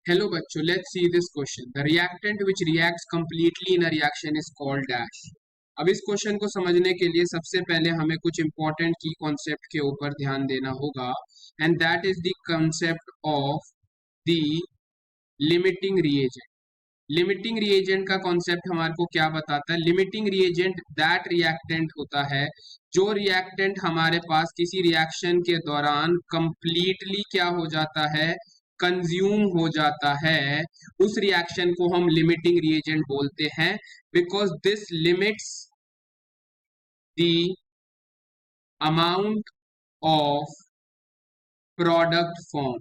Hello बच्चों, let's see this question. The reactant which reacts completely in a reaction is called dash. अब इस question को समझने के लिए सबसे पहले हमें कुछ इंपॉर्टेंट की कॉन्सेप्ट के ऊपर ध्यान देना होगा, and that is the concept of the limiting reagent. Limiting reagent का कॉन्सेप्ट हमारे को क्या बताता है? लिमिटिंग रिएजेंट दैट रिएक्टेंट होता है जो रिएक्टेंट हमारे पास किसी रिएक्शन के दौरान कंप्लीटली क्या हो जाता है, कंज्यूम हो जाता है. उस रिएक्शन को हम लिमिटिंग रिएजेंट बोलते हैं because this limits the amount of product form.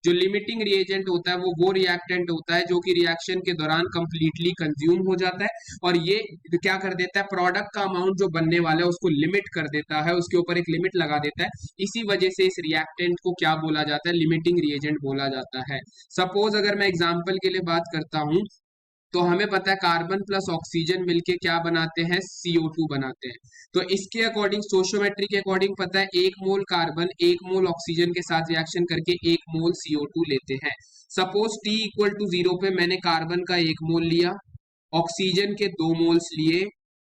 जो लिमिटिंग रिएजेंट होता है वो रिएक्टेंट होता है जो कि रिएक्शन के दौरान कंप्लीटली कंज्यूम हो जाता है और ये क्या कर देता है, प्रोडक्ट का अमाउंट जो बनने वाला है उसको लिमिट कर देता है, उसके ऊपर एक लिमिट लगा देता है. इसी वजह से इस रिएक्टेंट को क्या बोला जाता है, लिमिटिंग रिएजेंट बोला जाता है. सपोज अगर मैं एग्जांपल के लिए बात करता हूं तो हमें पता है कार्बन प्लस ऑक्सीजन मिलके क्या बनाते हैं, CO2 बनाते हैं. तो इसके अकॉर्डिंग स्टोइचियोमेट्री के अकॉर्डिंग पता है 1 मोल कार्बन 1 मोल ऑक्सीजन के साथ रिएक्शन करके 1 मोल CO2 लेते हैं. सपोज T इक्वल टू 0 पे मैंने कार्बन का 1 मोल लिया, ऑक्सीजन के 2 मोल्स लिए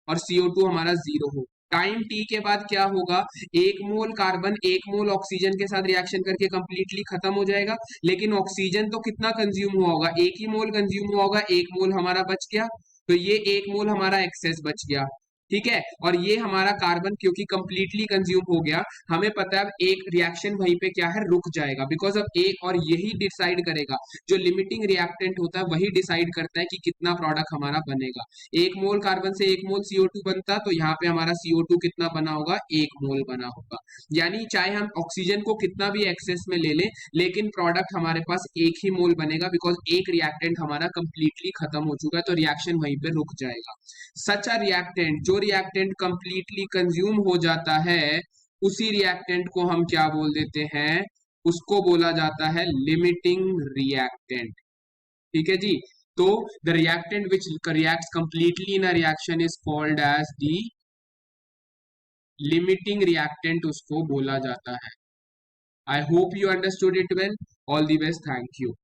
और CO2 हमारा 0 हो. टाइम T के बाद क्या होगा, 1 मोल कार्बन 1 मोल ऑक्सीजन के साथ रिएक्शन करके कंप्लीटली खत्म हो जाएगा. लेकिन ऑक्सीजन तो कितना कंज्यूम हुआ होगा, 1 ही मोल कंज्यूम हुआ होगा, 1 मोल हमारा बच गया. तो ये 1 मोल हमारा एक्सेस बच गया. ठीक है, और ये हमारा कार्बन क्योंकि कंप्लीटली कंज्यूम हो गया, हमें पता है अब एक रिएक्शन वहीं पे क्या है, रुक जाएगा. बिकॉज अब एक और यही डिसाइड करेगा, जो लिमिटिंग रिएक्टेंट होता है वही डिसाइड करता है कि कितना प्रोडक्ट हमारा बनेगा. 1 मोल कार्बन से 1 मोल CO2 बनता, तो यहाँ पे हमारा CO2 कितना बना होगा, 1 मोल बना होगा. यानी चाहे हम ऑक्सीजन को कितना भी एक्सेस में ले लें, लेकिन प्रोडक्ट हमारे पास 1 ही मोल बनेगा बिकॉज एक रिएक्टेंट हमारा कंप्लीटली खत्म हो चुका है, तो रिएक्शन वहीं पे रुक जाएगा. सच अ रिएक्टेंट, जो रिएक्टेंट कंप्लीटली कंज्यूम हो जाता है, उसी रिएक्टेंट को हम क्या बोल देते हैं, उसको बोला जाता है लिमिटिंग रिएक्टेंट. ठीक है जी. तो the reactant which reacts completely in a reaction is called as the limiting reactant, उसको बोला जाता है. I hope you understood it well. All the best. Thank you.